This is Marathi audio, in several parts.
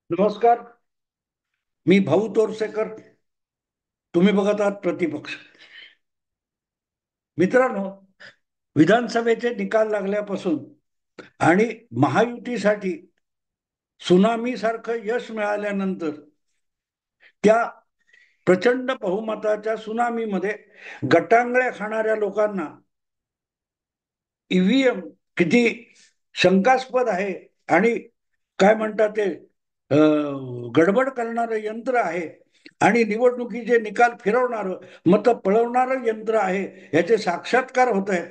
नमस्कार. मी भाऊ तोरसेकर. तुम्ही बघत आहात प्रतिपक्ष. मित्रांनो, विधानसभेचे निकाल लागल्यापासून आणि महायुतीसाठी सुनामी सारखं यश मिळाल्यानंतर त्या प्रचंड बहुमताच्या सुनामीमध्ये गटांगळ्या खाणाऱ्या लोकांना ईव्हीएम किती शंकास्पद आहे आणि काय म्हणतात ते गडबड करणारं यंत्र आहे आणि निवडणुकीचे निकाल फिरवणारं मत पळवणारं यंत्र आहे याचे साक्षात्कार होत आहे.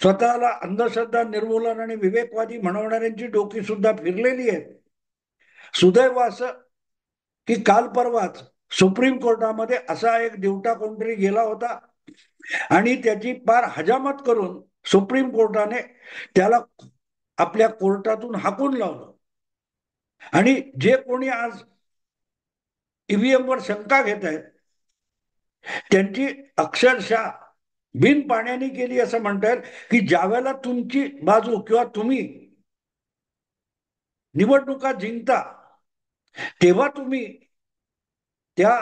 स्वतःला अंधश्रद्धा निर्मूलन आणि विवेकवादी म्हणवणाऱ्यांची डोकी सुद्धा फिरलेली आहेत. सुदैव असं की काल परवाच सुप्रीम कोर्टामध्ये असा एक दिवटा कोणतरी गेला होता आणि त्याची पार हजामत करून सुप्रीम कोर्टाने त्याला आपल्या कोर्टातून हाकून लावलं. आणि जे कोणी आज ईव्हीएम वर शंका घेत आहेत त्यांची अक्षरशः बिन पाण्याने केली असं म्हणता येईल की ज्यावेळेला तुमची बाजू किंवा तुम्ही निवडणुका जिंकता तेव्हा तुम्ही त्या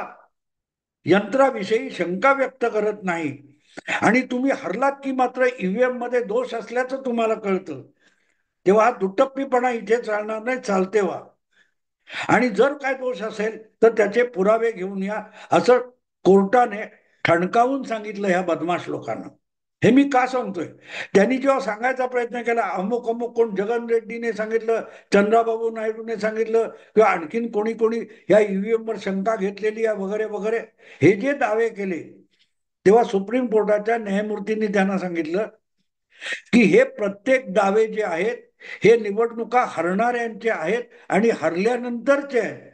यंत्राविषयी शंका व्यक्त करत नाही आणि तुम्ही हरलात की मात्र ईव्हीएम मध्ये दोष असल्याचं तुम्हाला कळतं, तेव्हा हा दुटप्पीपणा इथे चालणार नाही, चालते व्हा. आणि जर काय दोष असेल तर त्याचे पुरावे घेऊन या असं कोर्टाने ठणकावून सांगितलं ह्या बदमाश लोकांना. हे मी का सांगतोय, त्यांनी जेव्हा सांगायचा प्रयत्न केला अमुक अमुक कोण जगन रेड्डीने सांगितलं, चंद्राबाबू नायडूने सांगितलं किंवा आणखीन कोणी कोणी या ईव्हीएम वर शंका घेतलेली आहे वगैरे वगैरे, हे जे दावे केले तेव्हा सुप्रीम कोर्टाच्या न्यायमूर्तींनी त्यांना सांगितलं की हे प्रत्येक दावे जे आहेत हे निवडणुका हरणाऱ्यांचे आहेत आणि हरल्यानंतरचे आहेत.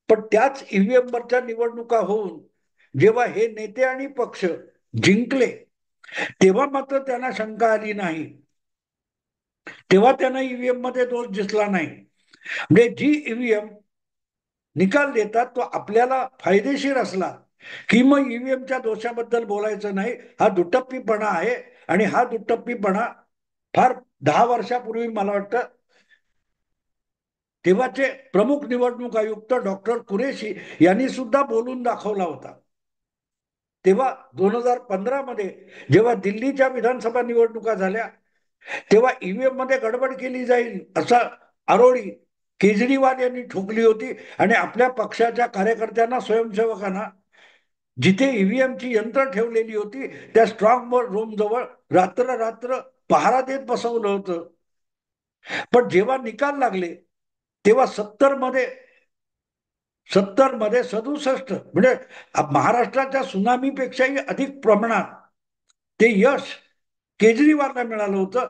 पण त्याच ईव्हीएम वरच्या निवडणुका होऊन जेव्हा हे नेते आणि पक्ष जिंकले तेव्हा मात्र त्यांना शंका आली नाही, तेव्हा त्यांना ईव्हीएम मध्ये दोष दिसला नाही. म्हणजे जी ईव्हीएम निकाल देतात तो आपल्याला फायदेशीर असला की मग ईव्हीएमच्या दोषाबद्दल बोलायचं नाही, हा दुटप्पीपणा आहे. आणि हा दुटप्पीपणा फार 10 वर्षापूर्वी मला वाटतं तेव्हाचे प्रमुख निवडणूक आयुक्त डॉक्टर कुरेशी यांनी सुद्धा बोलून दाखवला होता. तेव्हा 2015 मध्ये जेव्हा दिल्लीच्या विधानसभा निवडणुका झाल्या तेव्हा ईव्हीएम मध्ये गडबड केली जाईल असा आरोळी केजरीवाल यांनी ठोकली होती आणि आपल्या पक्षाच्या कार्यकर्त्यांना स्वयंसेवकांना जिथे ईव्हीएमची यंत्र ठेवलेली होती त्या स्ट्रॉंग रूम जवळ रात्र रात्र पहारा देत बसवलं होतं. पण जेव्हा निकाल लागले तेव्हा 70 मध्ये 67 म्हणजे महाराष्ट्राच्या सुनामीपेक्षाही अधिक प्रमाणात ते यश केजरीवालला मिळालं होतं.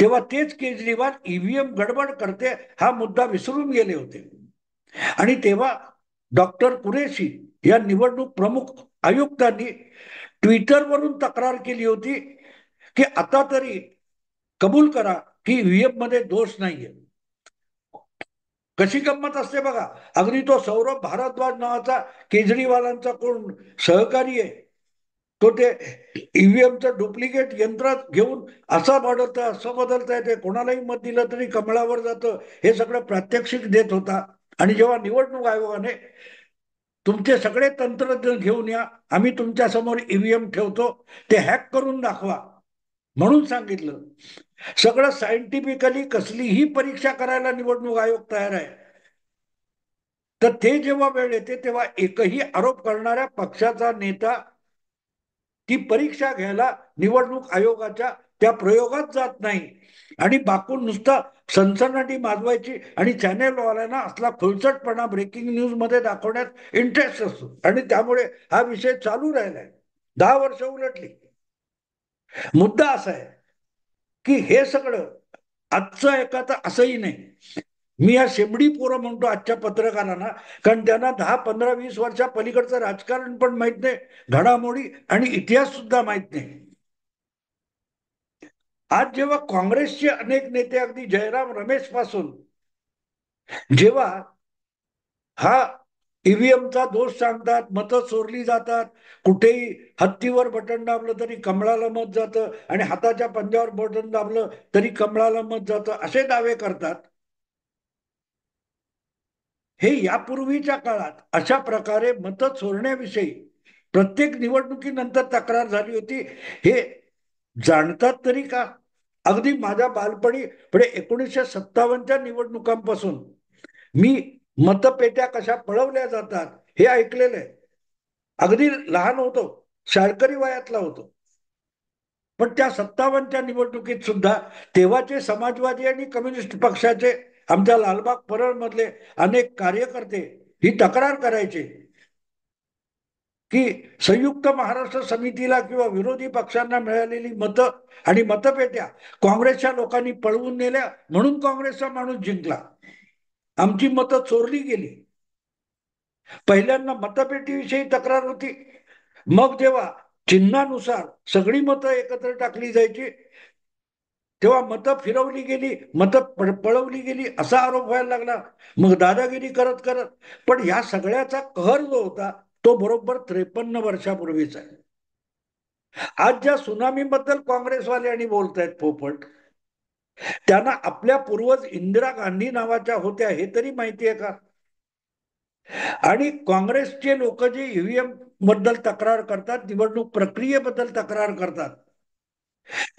तेव्हा तेच केजरीवाल ईव्हीएम गडबड करते हा मुद्दा विसरून गेले होते. आणि तेव्हा डॉक्टर कुरेशी या निवडणूक प्रमुख आयुक्तांनी ट्विटरवरून तक्रार केली होती की आता तरी कबूल करा की ईव्हीएम मध्ये दोष नाहीये. कशी गंमत असते बघा, अगदी तो सौरभ भारद्वाज नावाचा केजरीवालांचा कोण सहकारी आहे, तो ते ईव्हीएमचं डुप्लिकेट यंत्र घेऊन असं बदलता येते, कोणालाही मत दिलं तरी कमळावर जातं, हे सगळं प्रात्यक्षिक देत होता. आणि जेव्हा निवडणूक आयोगाने तुमचे सगळे तंत्रज्ञ घेऊन या, आम्ही तुमच्या समोर ईव्हीएम ठेवतो, ते हॅक करून दाखवा म्हणून सांगितलं, सगळं सायंटिफिकली कसलीही परीक्षा करायला निवडणूक आयोग तयार आहे, तर ते जेव्हा वेळ येते तेव्हा एकही आरोप करणाऱ्या पक्षाचा नेता ती परीक्षा घ्यायला निवडणूक आयोगाच्या त्या प्रयोगात जात नाही आणि बाकून नुसता सनसनाटी माजवायची आणि चॅनेलवाल्यांना असला खुलचटपणा ब्रेकिंग न्यूज मध्ये दाखवण्यात इंटरेस्ट असतो आणि त्यामुळे हा विषय चालू राहिलाय. 10 वर्ष उलटली. मुद्दा असा आहे की हे सगळं आजचं एका तर असंही नाही. मी या शेमडी पोरं म्हणतो आजच्या पत्रकारांना, कारण त्यांना 10 15 20 वर्षा पलीकडचं राजकारण पण माहित नाही, घडामोडी आणि इतिहास सुद्धा माहित नाही. आज जेव्हा काँग्रेसचे अनेक नेते अगदी जयराम रमेश पासून जेव्हा हा ईव्हीएमचा दोष सांगतात, मतं चोरली जातात, कुठेही हत्तीवर बटन दाबलं तरी कमळाला मत जातं आणि हाताच्या पंजावर बटन दाबलं तरी कमळाला मत जातं, असे दावे करतात. हे यापूर्वीच्या काळात अशा प्रकारे मतं चोरण्याविषयी प्रत्येक निवडणुकीनंतर तक्रार झाली होती. हे जाणतात तरी का? अगदी माझ्या बालपणी पुढे 1957च्या निवडणुकांपासून मी मतपेट्या कशा पळवल्या जातात हे ऐकलेलं आहे. अगदी लहान होतो, शाळकरी वयातला होतो. पण त्या 57च्या निवडणुकीत सुद्धा तेव्हाचे समाजवादी आणि कम्युनिस्ट पक्षाचे आमच्या लालबाग परळ मधले अनेक कार्यकर्ते ही तक्रार करायचे की संयुक्त महाराष्ट्र समितीला किंवा विरोधी पक्षांना मिळालेली मतं आणि मतपेट्या काँग्रेसच्या लोकांनी पळवून नेल्या, म्हणून काँग्रेसचा माणूस जिंकला. आमची मतं चोरली गेली. पहिल्यांदा मतपेटीविषयी तक्रार होती. मग जेव्हा चिन्हानुसार सगळी मतं एकत्र टाकली जायची तेव्हा मतं फिरवली गेली, मतं पळवली गेली असा आरोप व्हायला लागला. मग दादागिरी करत करत, पण ह्या सगळ्याचा कहर जो होता तो बरोबर 53 वर्षापूर्वीचा आहे. आज ज्या सुनामी बद्दल काँग्रेसवाल्यांनी बोलतायत पोपट, त्यांना आपल्या पूर्वज इंदिरा गांधी नावाच्या होत्या हे तरी माहिती आहे का? आणि काँग्रेसचे लोक जे ईव्हीएम बद्दल तक्रार करतात, निवडणूक प्रक्रियेबद्दल तक्रार करतात,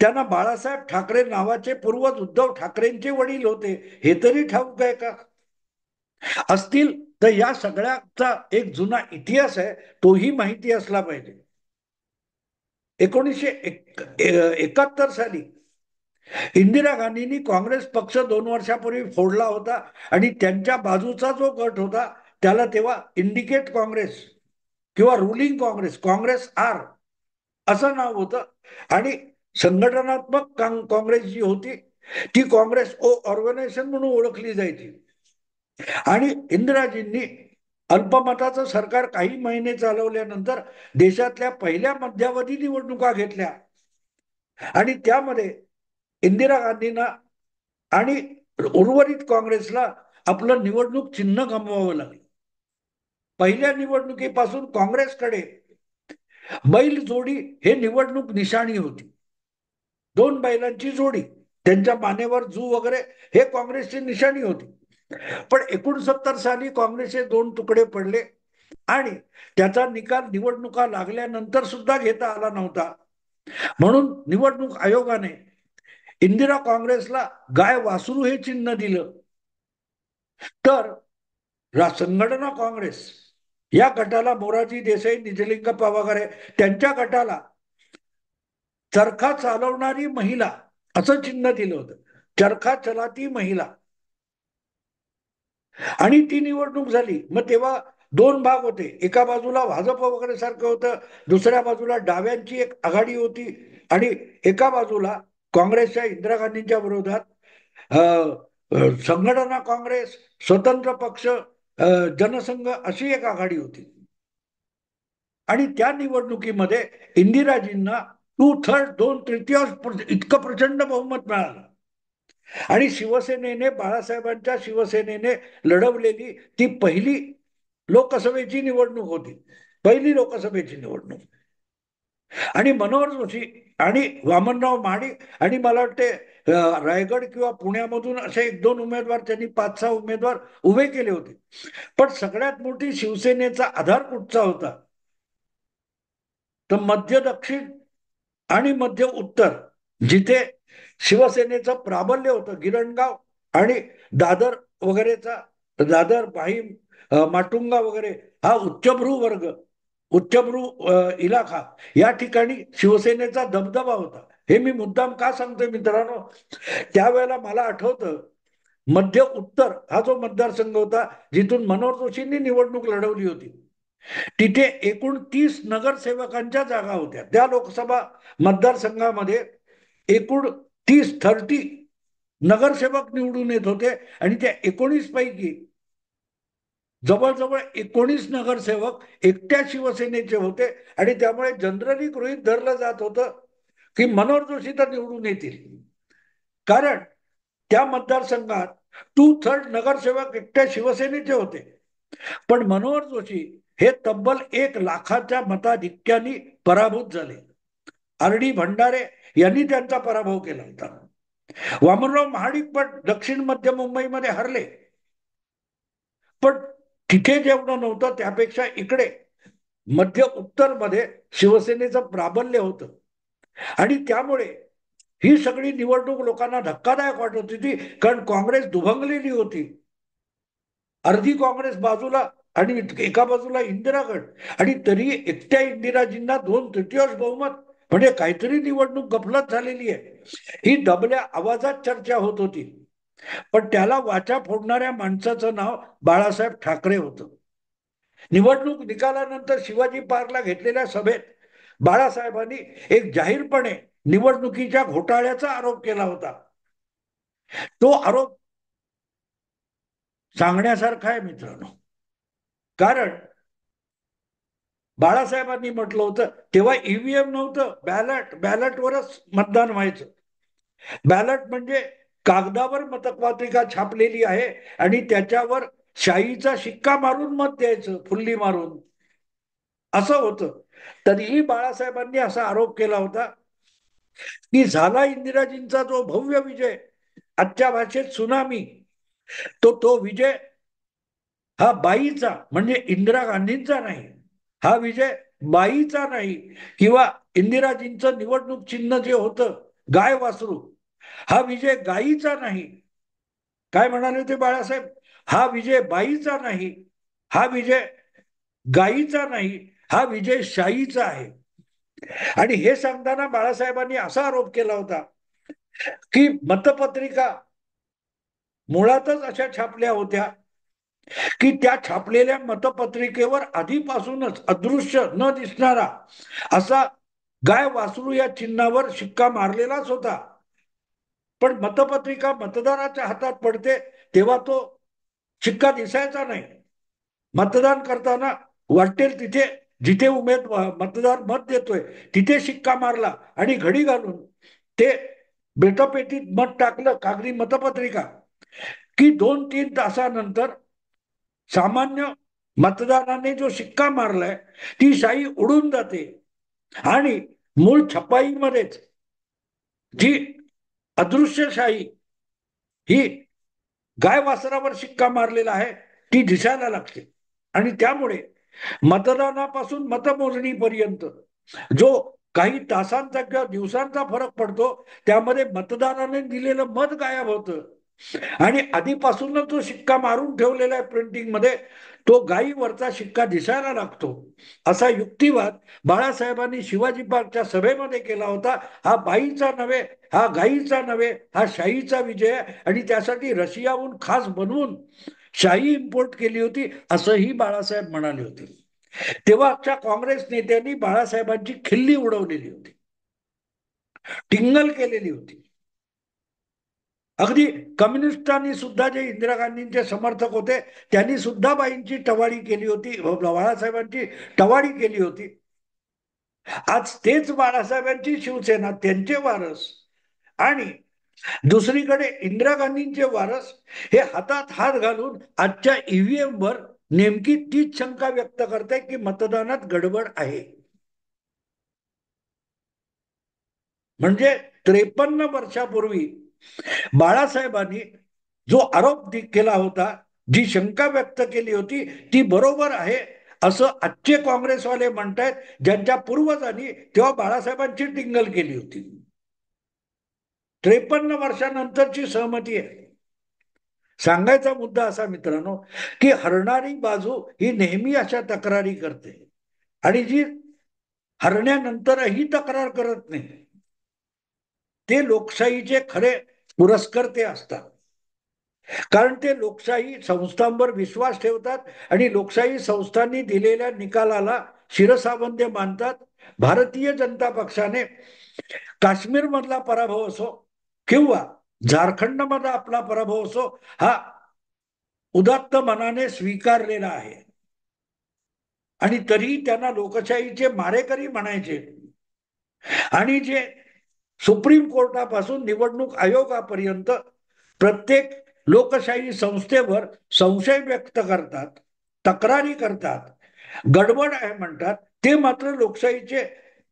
त्यांना बाळासाहेब ठाकरे नावाचे पूर्वज उद्धव ठाकरेंचे वडील होते हे तरी ठाऊक आहे का? असतील तर या सगळ्याचा एक जुना इतिहास आहे तोही माहिती असला पाहिजे. 1971 साली इंदिरा गांधींनी काँग्रेस पक्ष 2 वर्षापूर्वी फोडला होता आणि त्यांच्या बाजूचा जो गट होता त्याला तेव्हा इंडिकेट काँग्रेस किंवा रुलिंग काँग्रेस, काँग्रेस आर असं नाव होतं. आणि संघटनात्मक काँग्रेस जी होती ती काँग्रेस ओ ऑर्गनायझेशन म्हणून ओळखली जायची. आणि इंदिराजींनी अल्पमताचं सरकार काही महिने चालवल्यानंतर देशातल्या पहिल्या मध्यावधी निवडणुका घेतल्या आणि त्यामध्ये इंदिरा गांधींना आणि उर्वरित काँग्रेसला आपलं निवडणूक चिन्ह गमवावं लागलं. पहिल्या निवडणुकीपासून काँग्रेसकडे बैल जोडी हे निवडणूक निशाणी होती. 2 बैलांची जोडी, त्यांच्या मानेवर जू वगैरे हे काँग्रेसची निशाणी होती. पण 69 साली काँग्रेसचे 2 तुकडे पडले आणि त्याचा निकाल निवडणुका लागल्यानंतर सुद्धा घेता आला नव्हता. म्हणून निवडणूक आयोगाने इंदिरा काँग्रेसला गाय वासरू हे चिन्ह दिलं. तर संघटना काँग्रेस या गटाला मोरारजी देसाई, निजलिंग पवार त्यांच्या गटाला चरखा चालवणारी महिला असं चिन्ह दिलं होतं, चरखा चलाती महिला. आणि ती निवडणूक झाली. मग तेव्हा 2 भाग होते, एका बाजूला भाजप वगैरे सारखं होतं, दुसऱ्या बाजूला डाव्यांची एक आघाडी होती आणि एका बाजूला काँग्रेसच्या इंदिरा गांधींच्या विरोधात संघटना काँग्रेस, स्वतंत्र पक्ष, जनसंघ अशी एक आघाडी होती. आणि त्या निवडणुकीमध्ये इंदिराजींना 2/3 2/3 इतकं प्रचंड बहुमत मिळालं. आणि शिवसेनेने, बाळासाहेबांच्या शिवसेनेने लढवलेली ती पहिली लोकसभेची निवडणूक होती, पहिली लोकसभेची निवडणूक. आणि मनोहर जोशी आणि वामनराव महाडिक आणि मला वाटते रायगड किंवा पुण्यामधून असे 1-2 उमेदवार, त्यांनी 5-6 उमेदवार उभे केले होते. पण सगळ्यात मोठी शिवसेनेचा आधार कुठचा होता तर मध्य दक्षिण आणि मध्य उत्तर, जिथे शिवसेनेचं प्राबल्य होतं, गिरणगाव आणि दादर वगैरेचा, दादर माहीम, माटुंगा वगैरे हा उच्चभ्रू वर्ग, उच्चभ्रू इलाखा, या ठिकाणी शिवसेनेचा दबदबा होता. हे मी मुद्दाम का सांगतोय मित्रांनो, त्यावेळेला मला आठवतं मध्य उत्तर हा जो मतदारसंघ होता जिथून मनोहर जोशींनी निवडणूक लढवली होती, तिथे एकूण 30 नगरसेवकांच्या जागा होत्या. त्या लोकसभा मतदारसंघामध्ये एकूण 30 नगरसेवक निवडून येत होते आणि त्या 19 पैकी जवळजवळ 19 नगरसेवक एकट्या शिवसेनेचे होते. आणि त्यामुळे जनरली गृहीत धरलं जात होतं की मनोहर जोशी तर निवडून येतील, कारण त्या मतदारसंघात 2/3 नगरसेवक एकट्या शिवसेनेचे होते. पण मनोहर जोशी हे तब्बल 1 लाखाच्या मताधिक्याने पराभूत झाले. आर डी भंडारे यांनी त्यांचा पराभव केला होता. वामनराव महाडिक पण दक्षिण मध्य मुंबईमध्ये हरले. पण तिथे जेवढं नव्हतं त्यापेक्षा इकडे मध्य उत्तर मध्ये शिवसेनेचं प्राबल्य होतं आणि त्यामुळे ही सगळी निवडणूक लोकांना धक्कादायक वाटत होती, कारण काँग्रेस दुभंगलेली होती. अर्धी काँग्रेस बाजूला आणि एका बाजूला इंदिरा गट आणि तरी एकट्या इंदिराजींना 2/3 बहुमत, म्हणजे काहीतरी निवडणूक गफलत झालेली आहे. ही दबल्या आवाजात चर्चा होत होती. पण त्याला वाचा फोडणाऱ्या माणसाचं नाव बाळासाहेब ठाकरे होतं. निवडणूक निकालानंतर शिवाजी पार्कला घेतलेल्या सभेत बाळासाहेबांनी एक जाहीरपणे निवडणुकीच्या घोटाळ्याचा आरोप केला होता. तो आरोप सांगण्यासारखा आहे मित्रांनो, कारण बाळासाहेबांनी म्हटलं होतं तेव्हा ईव्हीएम नव्हतं, बॅलटवरच मतदान व्हायचं. बॅलट म्हणजे कागदावर मतपत्रिका छापलेली आहे आणि त्याच्यावर शाईचा शिक्का मारून मत द्यायचं, फुल्ली मारून, असं होतं. तरीही बाळासाहेबांनी असा आरोप केला होता की झाला इंदिराजींचा जो भव्य विजय, आजच्या भाषेत सुनामी, तो विजय हा बाईचा म्हणजे इंदिरा गांधींचा नाही, हा विजय बाईचा नाही, किंवा इंदिराजींचं निवडणूक चिन्ह जे होतं गाय वासरू, हा विजय गायीचा नाही. काय म्हणाले होते बाळासाहेब? हा विजय बाईचा नाही, हा विजय गायीचा नाही, हा विजय शाहीचा आहे. आणि हे सांगताना बाळासाहेबांनी असा आरोप केला होता की मतपत्रिका मुळातच अशा छापल्या होत्या की त्या छापलेल्या मतपत्रिकेवर आधीपासूनच अदृश्य न दिसणारा असा गाय वासरू या चिन्हावर शिक्का मारलेलाच होता. पण मतपत्रिका मतदाराच्या हातात पडते तेव्हा तो शिक्का दिसायचा नाही. मतदान करताना वाटेल तिथे, जिथे मतदार मत देतोय तिथे शिक्का मारला आणि घडी घालून ते बेटापेटीत मत टाकलं, कागदी मतपत्रिका, की 2-3 तासानंतर सामान्य मतदाराने जो शिक्का मारलाय ती शाई उडून जाते आणि मूळ छपाईमध्येच जी अदृश्य शाही ही गाय वासरावर शिक्का मारलेला आहे ती दिसायला लागते. आणि त्यामुळे मतदानापासून मतमोजणीपर्यंत जो काही तासांचा किंवा दिवसांचा फरक पडतो त्यामध्ये मतदाराने दिलेलं मत गायब होतं आणि आधीपासूनच जो शिक्का मारून ठेवलेला आहे प्रिंटिंग मध्ये तो गायीवरचा शिक्का दिसायला लागतो. असा युक्तिवाद बाळासाहेबांनी शिवाजी पार्कच्या सभेमध्ये केला होता. हा बाईचा नव्हे, हा गाईचा नव्हे, हा शाहीचा विजय आहे आणि त्यासाठी रशियाहून खास बनवून शाही इम्पोर्ट केली होती असंही बाळासाहेब म्हणाले होते. तेव्हाच्या काँग्रेस नेत्यांनी बाळासाहेबांची खिल्ली उडवलेली होती, टिंगल केलेली होती. अगदी कम्युनिस्टांनी सुद्धा, जे इंदिरा गांधींचे समर्थक होते, त्यांनी सुद्धा बाईंची टवाळी केली होती, बाळासाहेबांची टवाळी केली होती. आज तेच बाळासाहेबांची शिवसेना, त्यांचे वारस आणि दुसरीकडे इंदिरा गांधींचे वारस हे हातात हात घालून आजच्या ईव्हीएम वर नेमकी तीच शंका व्यक्त करते की मतदानात गडबड आहे. म्हणजे 53 वर्षापूर्वी बाळासाहेबांनी जो आरोप केला होता, जी शंका व्यक्त केली होती ती बरोबर आहे असं आजचे काँग्रेसवाले म्हणतायत, ज्यांच्या पूर्वजांनी तेव्हा बाळासाहेबांची टिंगल केली होती. 53 वर्षानंतरची सहमती आहे. सांगायचा मुद्दा असा मित्रांनो की हरणारी बाजू ही नेहमी अशा तक्रारी करते आणि जी हरण्यानंतरही तक्रार करत नाही ते लोकशाहीचे खरे पुरस्कर्ते असतात. कारण ते लोकशाही संस्थांवर विश्वास ठेवतात आणि लोकशाही संस्थांनी दिलेल्या निकालाला शिरसावंद्य मानतात. भारतीय जनता पक्षाने काश्मीर मधला पराभव असो किंवा झारखंड मधला आपला पराभव असो हा उदात्त मनाने स्वीकारलेला आहे आणि तरी त्यांना लोकशाहीचे मारेकरी म्हणायचे. आणि जे सुप्रीम कोर्टापासून निवडणूक आयोगापर्यंत प्रत्येक लोकशाही संस्थेवर संशय व्यक्त करतात, तक्रारी करतात, गडबड आहे म्हणतात, ते मात्र लोकशाहीचे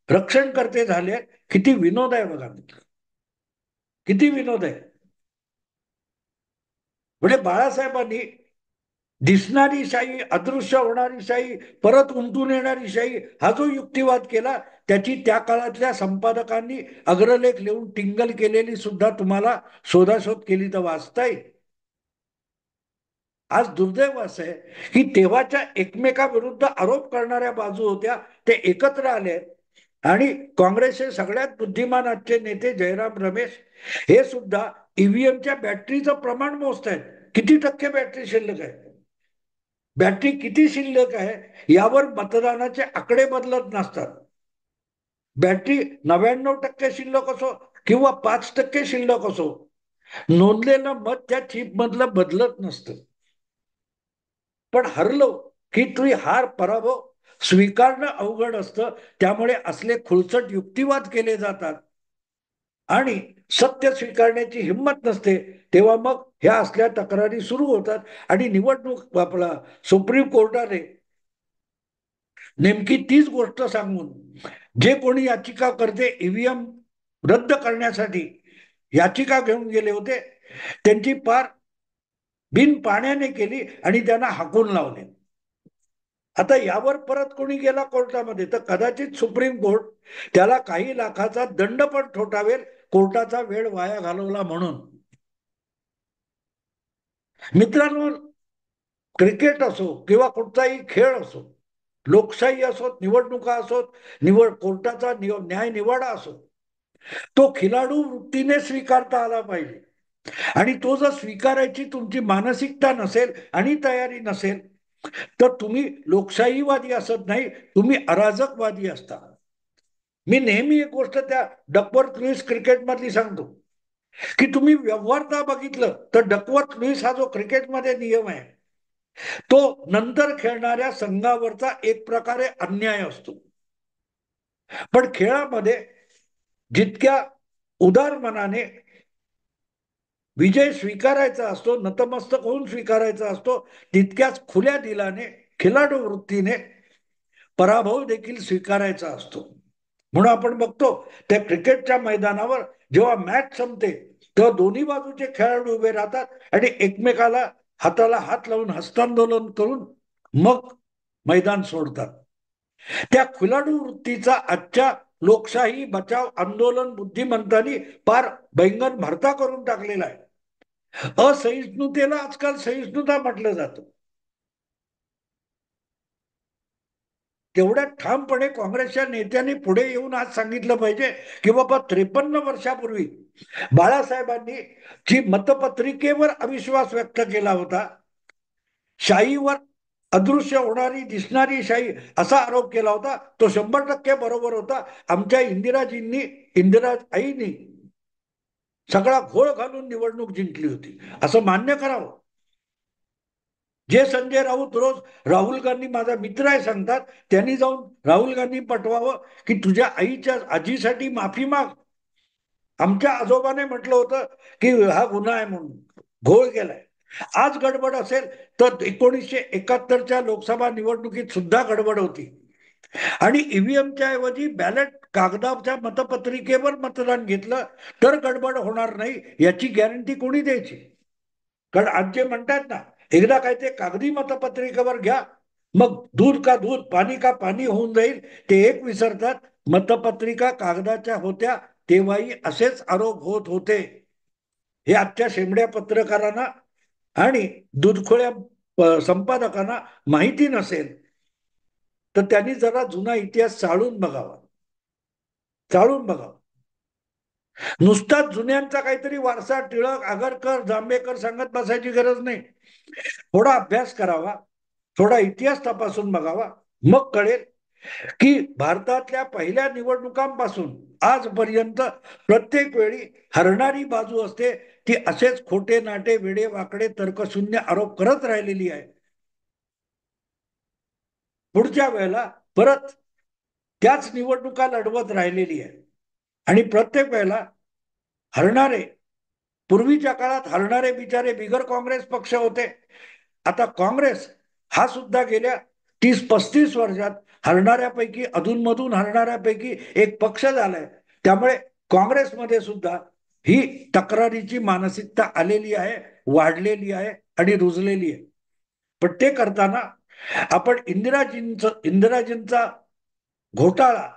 रक्षण करते झाले. किती विनोद आहे बघा मित्र, किती विनोद आहे. म्हणजे बाळासाहेबांनी दिसणारी शाही, अदृश्य होणारी शाही, परत उमटून येणारी शाही, हा जो युक्तिवाद केला त्याची त्या काळातल्या संपादकांनी अग्रलेख लिहून टिंगल केलेली सुद्धा तुम्हाला शोधाशोध केली तर वाचता येईल. आज दुर्दैव असं आहे की तेव्हाच्या एकमेकाविरुद्ध आरोप करणाऱ्या बाजू होत्या, ते एकत्र आले आणि काँग्रेसचे सगळ्यात बुद्धिमान आजचे नेते जयराम रमेश हे सुद्धा ईव्हीएमच्या बॅटरीचं प्रमाण मोजत आहेत. किती टक्के बॅटरी शिल्लक आहे, बॅटरी किती शिल्लक आहे यावर मतदानाचे आकडे बदलत नसतात. बॅटरी 99% शिल्लक असो किंवा 5% शिल्लक असो, नोंदलेलं मत त्या चिप मधलं बदलत नसतं. पण हरलो की तुम्ही हार पराभव स्वीकारणं अवघड असतं. त्यामुळे असले खुळचट युक्तिवाद केले जातात आणि सत्य स्वीकारण्याची हिंमत नसते. तेव्हा मग ह्या असल्या तक्रारी सुरू होतात आणि निवडणूक आपला सुप्रीम कोर्टाने नेमकी तीच गोष्ट सांगून जे कोणी याचिका करते ईव्हीएम रद्द करण्यासाठी याचिका घेऊन गेले होते त्यांची पार बिन पाण्याने केली आणि त्यांना हाकून लावले. आता यावर परत कोणी गेला कोर्टामध्ये तर कदाचित सुप्रीम कोर्ट त्याला काही लाखाचा दंड पण ठोठावेल, कोर्टाचा वेळ वाया घालवला म्हणून. मित्रांनो, क्रिकेट असो किंवा कुठचाही खेळ असो, लोकशाही असोत, निवडणुका असोत, कोर्टाचा न्याय निवाडा असो, तो खिलाडू वृत्तीने स्वीकारता आला पाहिजे. आणि तो जर स्वीकारायची तुमची मानसिकता नसेल आणि तयारी नसेल तर तुम्ही लोकशाहीवादी असत नाही, तुम्ही अराजकवादी असता. मी नेहमी एक गोष्ट त्या डकवर्थ लुईस क्रिकेट मधली सांगतो की तुम्ही व्यवहारता बघितलं तर डकवर्थ लुईस हा जो क्रिकेटमध्ये नियम आहे तो नंतर खेळणाऱ्या संघावरचा एक प्रकारे अन्याय असतो. पण खेळामध्ये जितक्या उदार मनाने विजय स्वीकारायचा असतो, नतमस्तक होऊन स्वीकारायचा असतो, तितक्याच खुल्या दिलाने खिलाडू वृत्तीने पराभव देखील स्वीकारायचा असतो. म्हणून आपण बघतो त्या क्रिकेटच्या मैदानावर जेव्हा मॅच संपते तेव्हा दोन्ही बाजूचे खेळाडू उभे राहतात आणि एकमेकाला हाताला हात लावून हस्तांदोलन करून मग मैदान सोडतात. त्या खिलाडू वृत्तीचा आजच्या लोकशाही बचाव आंदोलन बुद्धिमंतांनी फार बैंगन भरता करून टाकलेला आहे. असहिष्णुतेला आजकाल सहिष्णुता म्हटलं जातं. तेवढ्या ठामपणे काँग्रेसच्या नेत्यांनी पुढे येऊन आज सांगितलं पाहिजे की बाबा 53 वर्षापूर्वी बाळासाहेबांनी जी मतपत्रिकेवर अविश्वास व्यक्त केला होता, शाहीवर अदृश्य होणारी दिसणारी शाही असा आरोप केला होता, तो 100% बरोबर होता. आमच्या इंदिरा आईनी सगळा घोळ घालून निवडणूक जिंकली होती असं मान्य करावं. जे संजय राऊत रोज राहुल गांधी माझा मित्र आहे सांगतात, त्यांनी जाऊन राहुल गांधी पटवावं की तुझ्या आईच्या आजीसाठी माफी माग. आमच्या आजोबाने म्हटलं होतं की हा गुन्हा आहे म्हणून घोळ केलाय. आज गडबड असेल तर 1971च्या लोकसभा निवडणुकीत सुद्धा गडबड होती आणि ईव्हीएमच्या ऐवजी बॅलेट कागदाच्या मतपत्रिकेवर मतदान घेतलं तर गडबड होणार नाही याची गॅरंटी कोणी द्यायची. कारण आज जे म्हणतात ना, एकदा काय ते कागदी मतपत्रिकेवर घ्या मग दूध का दूध पाणी का पाणी होऊन जाईल, ते एक विसरतात. मतपत्रिका कागदाच्या होत्या तेव्हाही असेच आरोप होत होते. हे आजच्या शेंबड्या पत्रकारांना आणि दूधखोळ्या संपादकांना माहिती नसेल तर त्यांनी जरा जुना इतिहास चाळून बघावा. चाळून बघावा. नुसताच जुन्यांचा काहीतरी वारसा टिळक आगरकर जांभेकर सांगत बसायची गरज नाही. थोडा अभ्यास करावा, थोडा इतिहास तपासून बघावा, मग कळेल की भारतातल्या पहिल्या निवडणुकांपासून आजपर्यंत प्रत्येक वेळी हरणारी बाजू असते ती असेच खोटे नाटे वेडे वाकडे तर्कशून्य आरोप करत राहिलेली आहे. पुढच्या वेळेला परत त्याच निवडणुका लढवत राहिलेली आहे आणि प्रत्येक वेळेला हरणारे, पूर्वीच्या काळात हरणारे बिचारे बिगर काँग्रेस पक्ष होते. आता काँग्रेस हा सुद्धा गेल्या 30-35 वर्षात हरणाऱ्यापैकी, अधूनमधून हरणाऱ्यापैकी एक पक्ष झालाय. त्यामुळे काँग्रेसमध्ये सुद्धा ही तक्रारीची मानसिकता आलेली आहे, वाढलेली आहे आणि रुजलेली आहे. पण ते करताना आपण इंदिराजींचा घोटाळा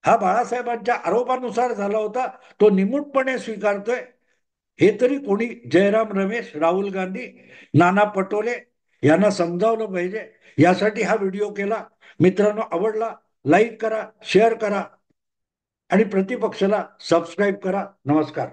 हा बाळासाहेबांच्या आरोपानुसार झाला होता, तो निमूटपणे स्वीकारतोय, हे तरी कोणी जयराम रमेश, राहुल गांधी, नाना पटोले यांना समजावलं पाहिजे. यासाठी हा व्हिडिओ केला. मित्रांनो, आवडला लाईक करा, शेअर करा आणि प्रतिपक्षाला सबस्क्राईब करा. नमस्कार.